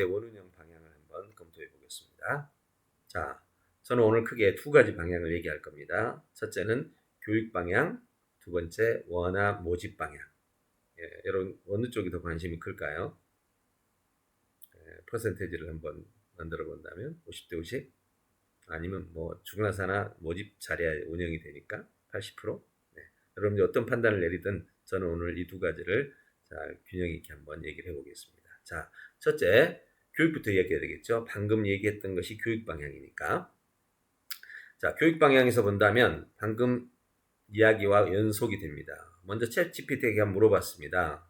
50대 원운영 방향을 한번 검토해 보겠습니다. 자, 저는 오늘 크게 두 가지 방향을 얘기할 겁니다. 첫째는 교육 방향, 두 번째 원화 모집 방향. 여러분 어느 쪽이 더 관심이 클까요? 퍼센테이지를 한번 만들어 본다면 50대 50? 아니면 뭐 죽으나 사나 모집 잘해야 운영이 되니까 80%? 네. 여러분들 어떤 판단을 내리든 저는 오늘 이 두 가지를 잘 균형 있게 한번 얘기를 해보겠습니다. 자, 첫째, 교육부터 얘기해야 되겠죠. 방금 얘기했던 것이 교육 방향이니까. 자, 교육 방향에서 본다면 방금 이야기와 연속이 됩니다. 먼저 챗 GPT에게 한번 물어봤습니다.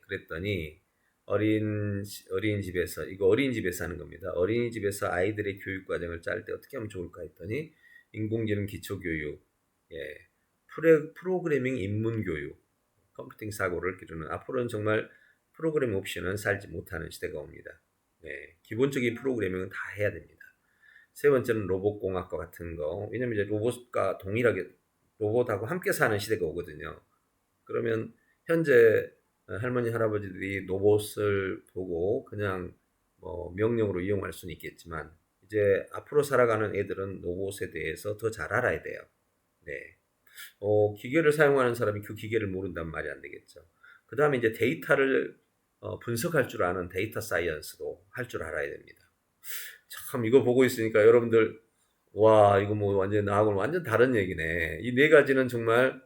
그랬더니 어린이집에서 이거 어린이집에서 하는 겁니다. 어린이집에서 아이들의 교육 과정을 짤 때 어떻게 하면 좋을까 했더니 인공지능 기초교육, 프로그래밍 입문교육, 컴퓨팅 사고를 기르는 앞으로는 정말 프로그래밍 없이는 살지 못하는 시대가 옵니다. 기본적인 프로그래밍은 다 해야 됩니다. 세 번째는 로봇공학과 같은 거. 왜냐면 이제 로봇과 동일하게 로봇하고 함께 사는 시대가 오거든요. 그러면 현재 할머니 할아버지들이 로봇을 보고 그냥 뭐 명령으로 이용할 수는 있겠지만 이제 앞으로 살아가는 애들은 로봇에 대해서 더 잘 알아야 돼요. 네. 기계를 사용하는 사람이 그 기계를 모른다면 말이 안 되겠죠. 그 다음에 이제 데이터를 분석할 줄 아는 데이터 사이언스도 할 줄 알아야 됩니다. 참 이거 보고 있으니까 여러분들 와 이거 뭐 완전 나하고는 완전 다른 얘기네. 이 네 가지는 정말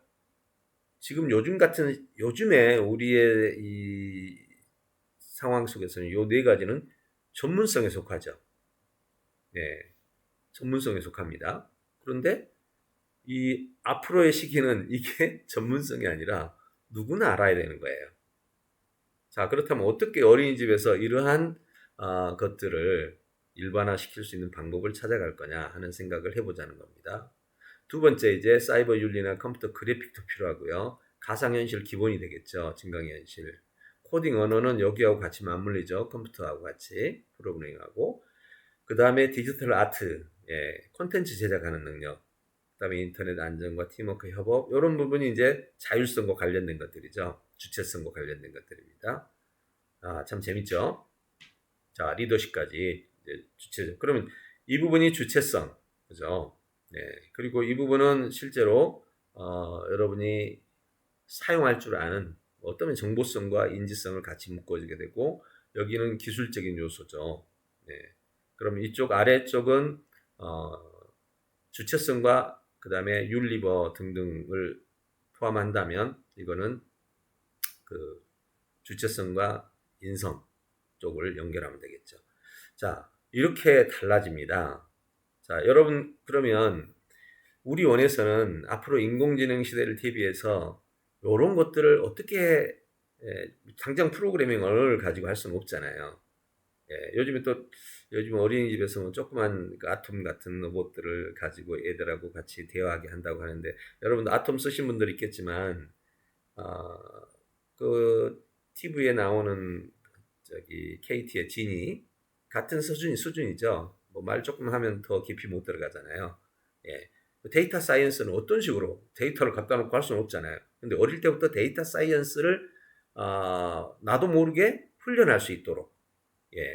지금 요즘에 우리의 이 상황 속에서는 요 네 가지는 전문성에 속하죠. 네, 전문성에 속합니다. 그런데 이 앞으로의 시기는 이게 전문성이 아니라 누구나 알아야 되는 거예요. 자, 그렇다면 어떻게 어린이집에서 이러한 것들을 일반화시킬 수 있는 방법을 찾아갈 거냐 하는 생각을 해보자는 겁니다. 두 번째 이제 사이버 윤리나 컴퓨터 그래픽도 필요하고요. 가상현실 기본이 되겠죠. 증강현실. 코딩 언어는 여기하고 같이 맞물리죠. 컴퓨터하고 같이 프로그래밍하고. 그 다음에 디지털 아트, 콘텐츠 제작하는 능력. 그 다음에 인터넷 안전과 팀워크 협업. 이런 부분이 이제 자율성과 관련된 것들이죠. 주체성과 관련된 것들입니다. 참 재밌죠. 자, 리더십까지 이제 주체적. 그러면 이 부분이 주체성, 그죠? 네. 그리고 이 부분은 실제로 여러분이 사용할 줄 아는 어떤 정보성과 인지성을 같이 묶어주게 되고 여기는 기술적인 요소죠. 네. 그럼 이쪽 아래쪽은 주체성과 그 다음에 윤리버 등등을 포함한다면 이거는 그 주체성과 인성 쪽을 연결하면 되겠죠. 자, 이렇게 달라집니다. 자, 여러분, 그러면 우리 원에서는 앞으로 인공지능 시대를 대비해서 이런 것들을 어떻게 당장 프로그래밍 언어를 가지고 할 수는 없잖아요. 요즘 어린이집에서 뭐 조그만 그 아톰 같은 로봇들을 가지고 애들하고 같이 대화하게 한다고 하는데 여러분도 아톰 쓰신 분들 있겠지만 어, 그 TV에 나오는 저기 KT의 진이 같은 수준이죠. 뭐 말 조금 하면 더 깊이 못 들어가잖아요. 예. 데이터 사이언스는 어떤 식으로 데이터를 갖다 놓고 할 수는 없잖아요. 근데 어릴 때부터 데이터 사이언스를 나도 모르게 훈련할 수 있도록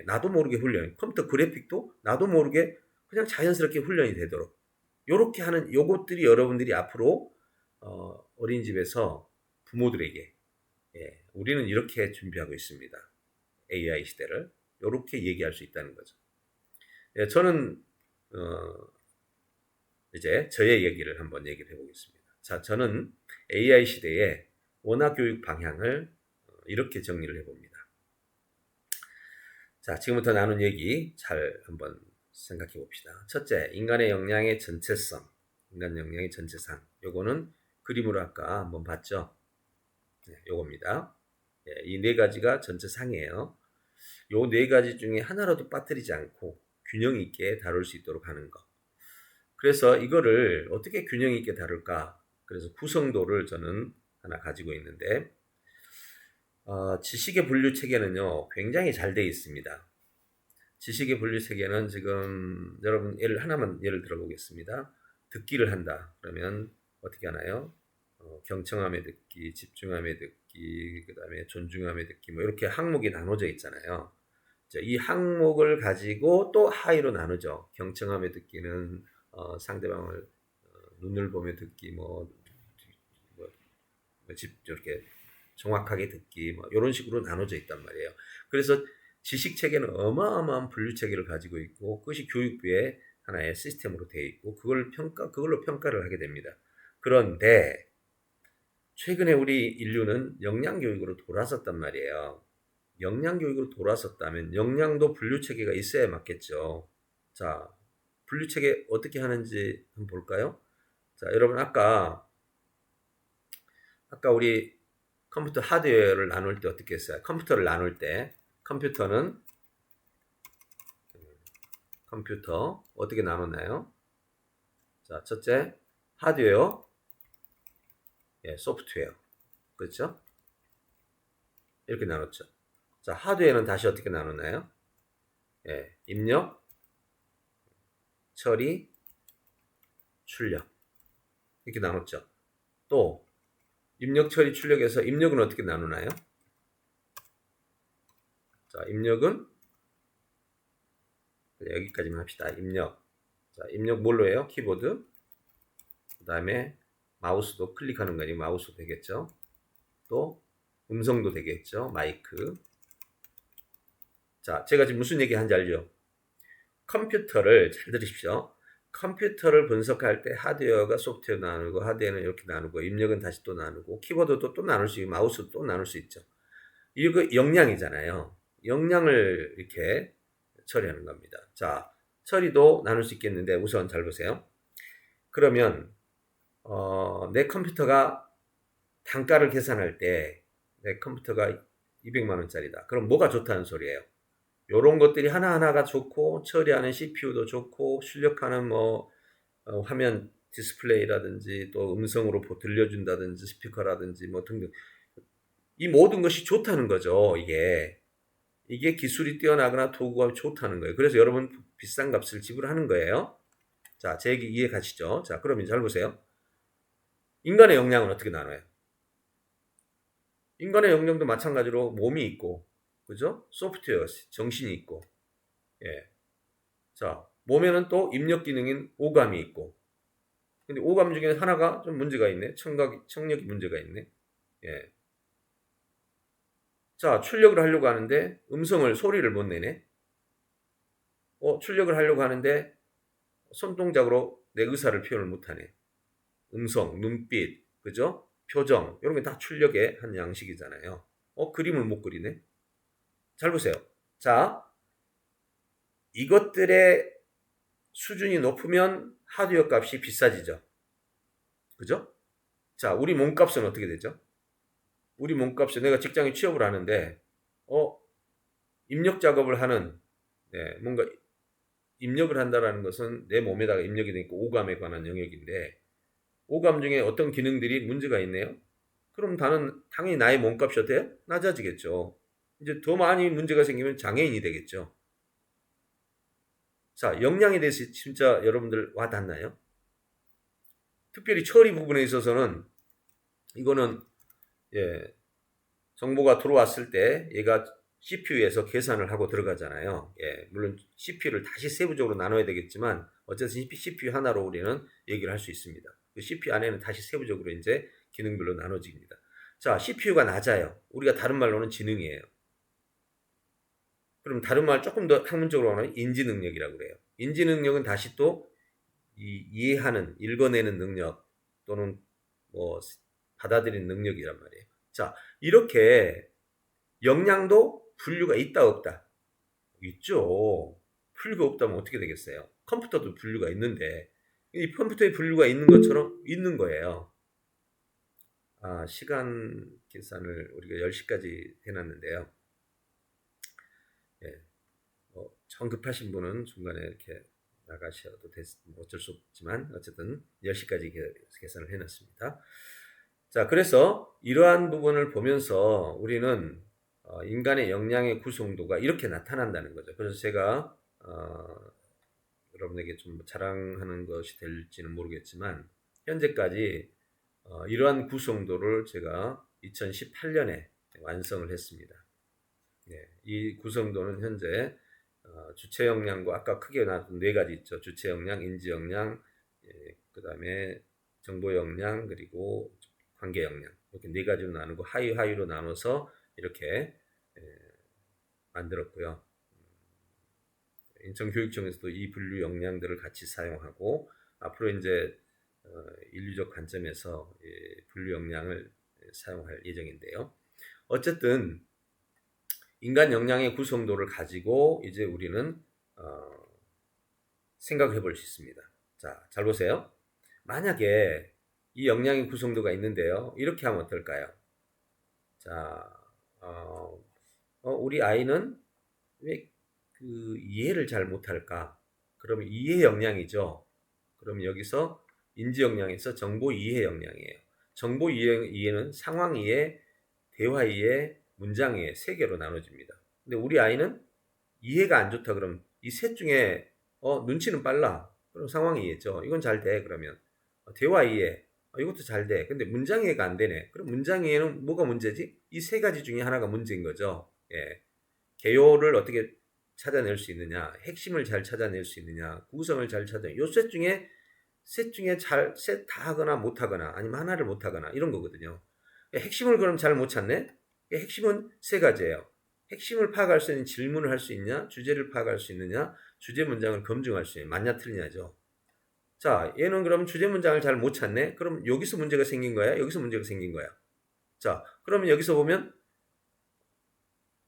나도 모르게 훈련, 컴퓨터 그래픽도 나도 모르게 그냥 자연스럽게 훈련이 되도록 요렇게 하는 요것들이 여러분들이 앞으로 어린이집에서 부모들에게 우리는 이렇게 준비하고 있습니다. AI 시대를 요렇게 얘기할 수 있다는 거죠. 저는 이제 저의 얘기를 한번 얘기를 해보겠습니다. 자, 저는 AI 시대의 원화 교육 방향을 이렇게 정리를 해봅니다. 자, 지금부터 나눈 얘기 잘 한번 생각해 봅시다. 첫째, 인간의 역량의 전체성, 인간 역량의 전체상. 요거는 그림으로 아까 한번 봤죠? 네, 요겁니다. 이 네 가지가 전체상이에요. 요 네 가지 중에 하나라도 빠뜨리지 않고 균형 있게 다룰 수 있도록 하는 거. 그래서 이거를 어떻게 균형 있게 다룰까? 그래서 구성도를 저는 하나 가지고 있는데, 지식의 분류 체계는요, 굉장히 잘 되어 있습니다. 지식의 분류 체계는 지금 여러분 하나만 예를 들어 보겠습니다. 듣기를 한다. 그러면 어떻게 하나요? 경청함의 듣기, 집중함의 듣기, 그 다음에 존중함의 듣기, 뭐 이렇게 항목이 나눠져 있잖아요. 이 항목을 가지고 또 하위로 나누죠. 경청하며 듣기는 상대방을 눈을 보며 듣기, 이렇게 정확하게 듣기, 이런 식으로 나눠져 있단 말이에요. 그래서 지식 체계는 어마어마한 분류 체계를 가지고 있고, 그것이 교육부의 하나의 시스템으로 되어 있고, 그걸로 평가를 하게 됩니다. 그런데 최근에 우리 인류는 역량 교육으로 돌아섰단 말이에요. 역량 교육으로 돌아섰다면 역량도 분류 체계가 있어야 맞겠죠. 자, 분류 체계 어떻게 하는지 한번 볼까요? 자, 여러분 아까 우리 컴퓨터 하드웨어를 나눌 때 어떻게 했어요? 컴퓨터를 나눌 때 컴퓨터 어떻게 나눴나요? 자, 첫째 하드웨어, 소프트웨어, 그렇죠? 이렇게 나눴죠. 자, 하드웨어는 다시 어떻게 나눴나요? 입력, 처리, 출력 이렇게 나눴죠. 또 입력, 처리, 출력에서 입력은 어떻게 나누나요? 자, 입력은 여기까지만 합시다. 입력. 자, 입력 뭘로 해요? 키보드. 그 다음에 마우스도 클릭하는 거니 마우스 되겠죠. 또 음성도 되겠죠. 마이크. 자, 제가 지금 무슨 얘기 하는지 알죠? 컴퓨터를 잘 들으십시오. 컴퓨터를 분석할 때 하드웨어가 소프트웨어 나누고, 하드웨어는 이렇게 나누고, 입력은 다시 또 나누고, 키보드도 또 나눌 수 있고, 마우스도 또 나눌 수 있죠. 이거 역량이잖아요. 역량을 이렇게 처리하는 겁니다. 자, 처리도 나눌 수 있겠는데 우선 잘 보세요. 그러면 내 컴퓨터가 단가를 계산할 때 내 컴퓨터가 200만 원짜리다. 그럼 뭐가 좋다는 소리예요? 요런 것들이 하나하나가 좋고, 처리하는 CPU도 좋고, 출력하는 화면 디스플레이라든지 또 음성으로 들려준다든지 스피커라든지 등등, 이 모든 것이 좋다는 거죠. 이게 기술이 뛰어나거나 도구가 좋다는 거예요. 그래서 여러분 비싼 값을 지불하는 거예요. 자, 제 얘기 이해 가시죠? 자, 그러면 잘 보세요. 인간의 역량은 어떻게 나눠요? 인간의 역량도 마찬가지로 몸이 있고, 그죠? 소프트웨어, 정신이 있고, 자, 몸에는 또 입력 기능인 오감이 있고, 근데 오감 중에 하나가 좀 문제가 있네. 청력이 문제가 있네. 자, 출력을 하려고 하는데 소리를 못 내네. 출력을 하려고 하는데 손동작으로 내 의사를 표현을 못하네. 음성, 눈빛, 그죠? 표정, 이런 게 다 출력의 한 양식이잖아요. 그림을 못 그리네. 잘 보세요. 자, 이것들의 수준이 높으면 하드웨어 값이 비싸지죠. 그죠? 자, 우리 몸값은 어떻게 되죠? 우리 몸값은 내가 직장에 취업을 하는데, 입력 작업을 하는, 뭔가 입력을 한다라는 것은 내 몸에다가 입력이 되니까 오감에 관한 영역인데, 오감 중에 어떤 기능들이 문제가 있네요. 그럼 당연히 나의 몸값이 어때요? 낮아지겠죠. 이제 더 많이 문제가 생기면 장애인이 되겠죠. 자, 역량에 대해서 진짜 여러분들 와닿나요? 특별히 처리 부분에 있어서는 이거는 정보가 들어왔을 때 얘가 CPU에서 계산을 하고 들어가잖아요. 물론 CPU를 다시 세부적으로 나눠야 되겠지만 어쨌든 CPU 하나로 우리는 얘기를 할 수 있습니다. 그 CPU 안에는 다시 세부적으로 이제 기능별로 나눠집니다. 자, CPU가 낮아요. 우리가 다른 말로는 지능이에요. 그럼 다른 말 조금 더 학문적으로 하면 인지 능력이라고 그래요. 인지 능력은 다시 또 이해하는, 읽어내는 능력 또는 받아들이는 능력이란 말이에요. 자, 이렇게 역량도 분류가 있다 없다? 있죠. 분류가 없다면 어떻게 되겠어요? 컴퓨터도 분류가 있는데 이 컴퓨터에 분류가 있는 것처럼 있는 거예요. 시간 계산을 우리가 10시까지 해놨는데요. 성급하신 분은 중간에 이렇게 나가셔도 어쩔 수 없지만 어쨌든 10시까지 계산을 해놨습니다. 자, 그래서 이러한 부분을 보면서 우리는 인간의 역량의 구성도가 이렇게 나타난다는 거죠. 그래서 제가 여러분에게 좀 자랑하는 것이 될지는 모르겠지만 현재까지 이러한 구성도를 제가 2018년에 완성을 했습니다. 이 구성도는 현재 주체 역량과 아까 크게 나눈 네 가지 있죠. 주체 역량, 인지 역량, 그다음에 정보 역량, 그리고 관계 역량, 이렇게 네 가지로 나누고 하위로 나눠서 이렇게 만들었고요. 인천교육청에서도 이 분류 역량들을 같이 사용하고 앞으로 이제 인류적 관점에서 분류 역량을 사용할 예정인데요. 어쨌든 인간 역량의 구성도를 가지고 이제 우리는 생각을 해볼 수 있습니다. 자, 잘 보세요. 만약에 이 역량의 구성도가 있는데요. 이렇게 하면 어떨까요? 자, 우리 아이는 왜 그 이해를 잘 못할까? 그러면 이해 역량이죠. 그럼 여기서 인지 역량에서 정보 이해 역량이에요. 정보 이해는 상황 이해, 대화 이해, 문장 이해 세 개로 나눠집니다. 근데 우리 아이는 이해가 안 좋다 그러면 이 셋 중에 눈치는 빨라. 그럼 상황 이해죠. 이건 잘 돼. 그러면 대화 이해. 이것도 잘 돼. 근데 문장 이해가 안 되네. 그럼 문장 이해는 뭐가 문제지? 이 세 가지 중에 하나가 문제인 거죠. 예. 개요를 어떻게 찾아낼 수 있느냐, 핵심을 잘 찾아낼 수 있느냐, 구성을 잘 찾아내. 요 셋 중에 셋 다 하거나 못 하거나 아니면 하나를 못 하거나 이런 거거든요. 핵심을 그럼 잘 못 찾네? 핵심은 세 가지예요. 핵심을 파악할 수 있는 질문을 할 수 있냐, 주제를 파악할 수 있느냐, 주제 문장을 검증할 수 있냐, 맞냐 틀리냐죠. 자, 얘는 그럼 주제 문장을 잘 못 찾네? 그럼 여기서 문제가 생긴 거야? 여기서 문제가 생긴 거야? 자, 그러면 여기서 보면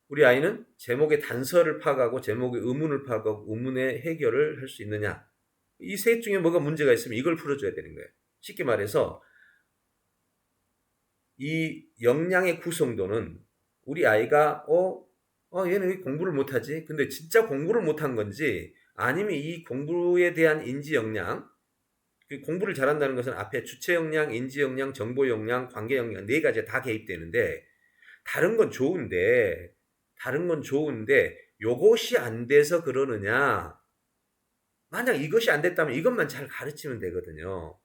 우리 아이는 제목의 단서를 파악하고 제목의 의문을 파악하고 의문의 해결을 할 수 있느냐? 이 셋 중에 뭐가 문제가 있으면 이걸 풀어줘야 되는 거예요. 쉽게 말해서 이 역량의 구성도는 우리 아이가 얘는 왜 공부를 못하지? 근데 진짜 공부를 못한 건지 아니면 이 공부에 대한 인지 역량, 공부를 잘한다는 것은 앞에 주체 역량, 인지 역량, 정보 역량, 관계 역량 네 가지가 다 개입되는데 다른 건 좋은데 요것이 안 돼서 그러느냐? 만약 이것이 안 됐다면 이것만 잘 가르치면 되거든요.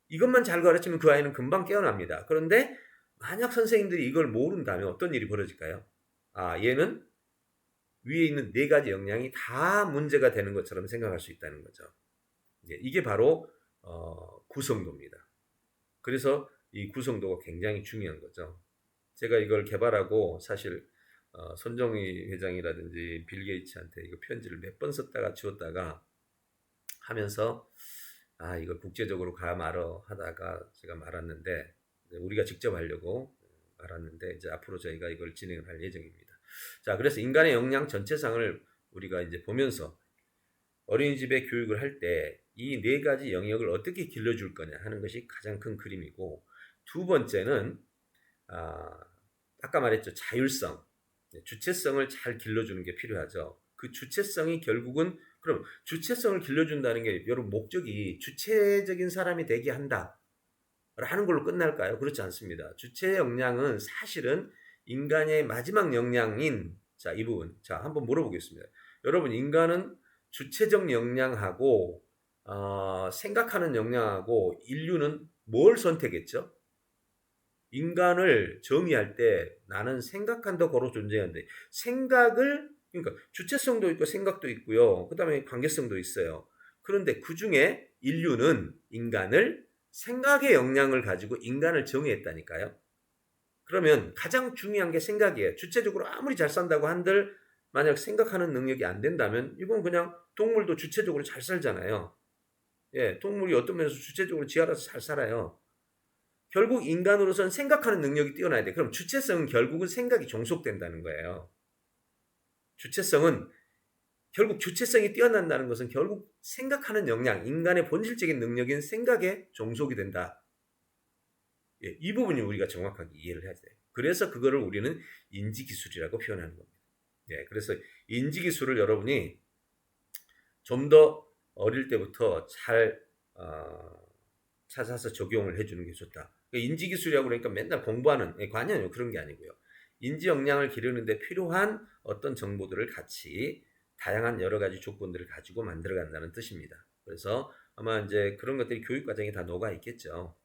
이것만 잘 가르치면 그 아이는 금방 깨어납니다. 그런데 만약 선생님들이 이걸 모른다면 어떤 일이 벌어질까요? 얘는 위에 있는 네 가지 역량이 다 문제가 되는 것처럼 생각할 수 있다는 거죠. 이게 바로 구성도입니다. 그래서 이 구성도가 굉장히 중요한 거죠. 제가 이걸 개발하고 사실 손정희 회장이라든지 빌 게이츠한테 이거 편지를 몇 번 썼다가 지웠다가 하면서 이걸 국제적으로 가 말어 하다가 제가 말았는데 우리가 직접 하려고 말았는데 이제 앞으로 저희가 이걸 진행을 할 예정입니다. 자, 그래서 인간의 역량 전체상을 우리가 이제 보면서 어린이집에 교육을 할 때 이 네 가지 영역을 어떻게 길러줄 거냐 하는 것이 가장 큰 그림이고, 두 번째는 아까 말했죠. 자율성, 주체성을 잘 길러주는 게 필요하죠. 그 주체성이 결국은 그럼 주체성을 길러준다는 게 여러분 목적이 주체적인 사람이 되게 한다 하는 걸로 끝날까요? 그렇지 않습니다. 주체 역량은 사실은 인간의 마지막 역량인 이 부분. 자, 한번 물어보겠습니다. 여러분, 인간은 주체적 역량하고 생각하는 역량하고 인류는 뭘 선택했죠? 인간을 정의할 때 나는 생각한다 고로 존재하는데 그러니까 주체성도 있고 생각도 있고요. 그 다음에 관계성도 있어요. 그런데 그 중에 인류는 인간을 생각의 역량을 가지고 인간을 정의했다니까요. 그러면 가장 중요한 게 생각이에요. 주체적으로 아무리 잘 산다고 한들 만약 생각하는 능력이 안 된다면 이건 그냥 동물도 주체적으로 잘 살잖아요. 동물이 어떤 면에서 주체적으로 지 알아서 잘 살아요. 결국 인간으로서는 생각하는 능력이 뛰어나야 돼. 그럼 주체성은 결국은 생각이 종속된다는 거예요. 결국 주체성이 뛰어난다는 것은 결국 생각하는 역량, 인간의 본질적인 능력인 생각에 종속이 된다. 이 부분이 우리가 정확하게 이해를 해야 돼요. 그래서 그거를 우리는 인지기술이라고 표현하는 겁니다. 그래서 인지기술을 여러분이 좀 더 어릴 때부터 잘 찾아서 적용을 해주는 게 좋다. 인지기술이라고 그러니까 맨날 공부하는 관여요. 그런 게 아니고요. 인지 역량을 기르는데 필요한 어떤 정보들을 같이 다양한 여러 가지 조건들을 가지고 만들어 간다는 뜻입니다. 그래서 아마 이제 그런 것들이 교육 과정에 다 녹아 있겠죠.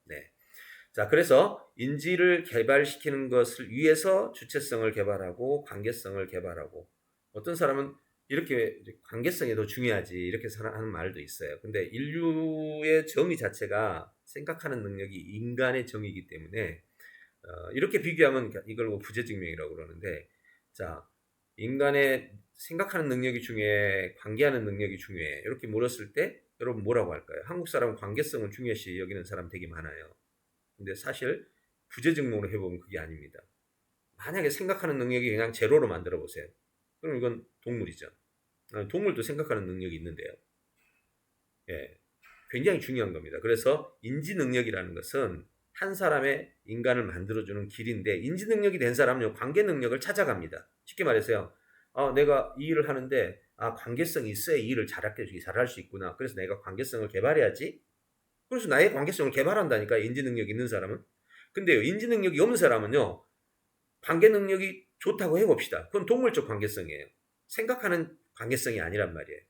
자, 그래서 인지를 개발시키는 것을 위해서 주체성을 개발하고 관계성을 개발하고, 어떤 사람은 이렇게 관계성이 더 중요하지 이렇게 하는 말도 있어요. 근데 인류의 정의 자체가 생각하는 능력이 인간의 정의이기 때문에 이렇게 비교하면 이걸 뭐 부재증명이라고 그러는데, 자, 인간의 생각하는 능력이 중요해, 관계하는 능력이 중요해, 이렇게 물었을 때 여러분 뭐라고 할까요? 한국 사람은 관계성을 중요시 여기는 사람 되게 많아요. 근데 사실 부재증명으로 해보면 그게 아닙니다. 만약에 생각하는 능력이 그냥 제로로 만들어 보세요. 그럼 이건 동물이죠. 동물도 생각하는 능력이 있는데요. 예, 굉장히 중요한 겁니다. 그래서 인지 능력이라는 것은 한 사람의 인간을 만들어주는 길인데, 인지 능력이 된 사람은 관계 능력을 찾아갑니다. 쉽게 말해서요. 내가 이 일을 하는데 관계성이 있어야 이 일을 잘할 수 있구나. 그래서 내가 관계성을 개발해야지. 그래서 나의 관계성을 개발한다니까, 인지 능력이 있는 사람은. 근데요, 인지 능력이 없는 사람은요, 관계 능력이 좋다고 해봅시다. 그건 동물적 관계성이에요. 생각하는 관계성이 아니란 말이에요.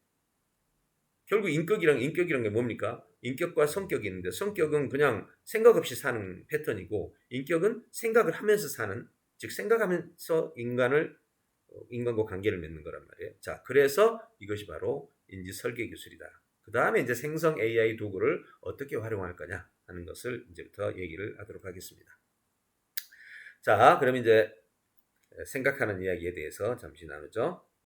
결국 인격이란 게 뭡니까? 인격과 성격이 있는데, 성격은 그냥 생각 없이 사는 패턴이고, 인격은 생각을 하면서 사는, 즉 생각하면서 인간과 관계를 맺는 거란 말이에요. 자, 그래서 이것이 바로 인지 설계 기술이다. 그 다음에 이제 생성 AI 도구를 어떻게 활용할 거냐 하는 것을 이제부터 얘기를 하도록 하겠습니다. 자, 그럼 이제 생각하는 이야기에 대해서 잠시 나누죠.